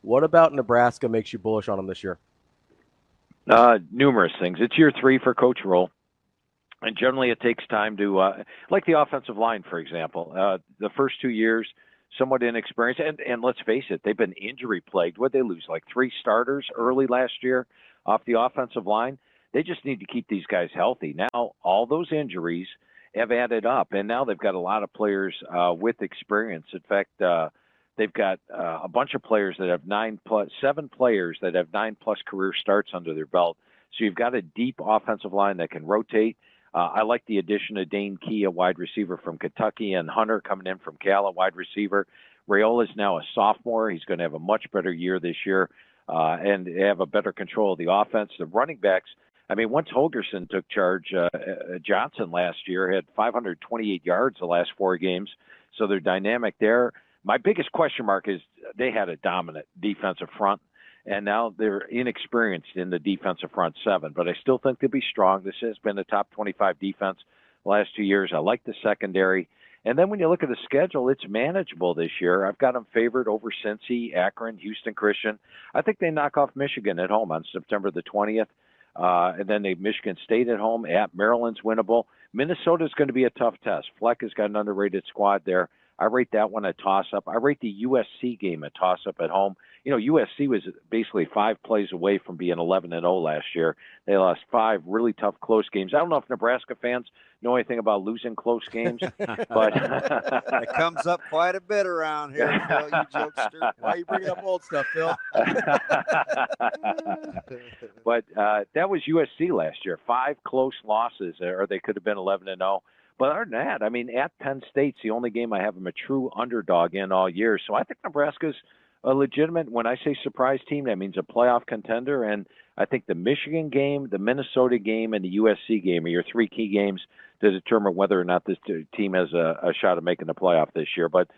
What about Nebraska makes you bullish on them this year? Numerous things. It's year 3 for Coach Roll. And generally, it takes time to, like the offensive line, for example. The first 2 years, somewhat inexperienced. And let's face it, they've been injury plagued. What they lose, like 3 starters early last year off the offensive line? They just need to keep these guys healthy. Now, all those injuries have added up, and now they've got a lot of players with experience. In fact, they've got a bunch of players that have 7 players that have 9+ career starts under their belt. So you've got a deep offensive line that can rotate. I like the addition of Dane Key, a wide receiver from Kentucky, and Hunter coming in from Cal, a wide receiver. Rayola is now a sophomore. He's going to have a much better year this year and have a better control of the offense. The running backs, I mean, once Holgerson took charge, Johnson last year had 528 yards the last 4 games, so they're dynamic there. My biggest question mark is they had a dominant defensive front, and now they're inexperienced in the defensive front 7. But I still think they'll be strong. This has been a top 25 defense the last 2 years. I like the secondary. And then when you look at the schedule, it's manageable this year. I've got them favored over Cincy, Akron, Houston Christian. I think they knock off Michigan at home on September the 20th. And then they have Michigan State at home. At Maryland's winnable. Minnesota's going to be a tough test. Fleck has got an underrated squad there. I rate that one a toss-up. I rate the USC game a toss-up at home. You know, USC was basically 5 plays away from being 11-0 last year. They lost 5 really tough close games. I don't know if Nebraska fans know anything about losing close games, but it comes up quite a bit around here, Phil, you jokester. Why are you bringing up old stuff, Phil? But that was USC last year. 5 close losses, or they could have been 11-0. But other than that, I mean, at Penn State's the only game I have them a true underdog in all year. So I think Nebraska's a legitimate, when I say surprise team, that means a playoff contender. And I think the Michigan game, the Minnesota game, and the USC game are your 3 key games to determine whether or not this team has a shot at making the playoff this year. But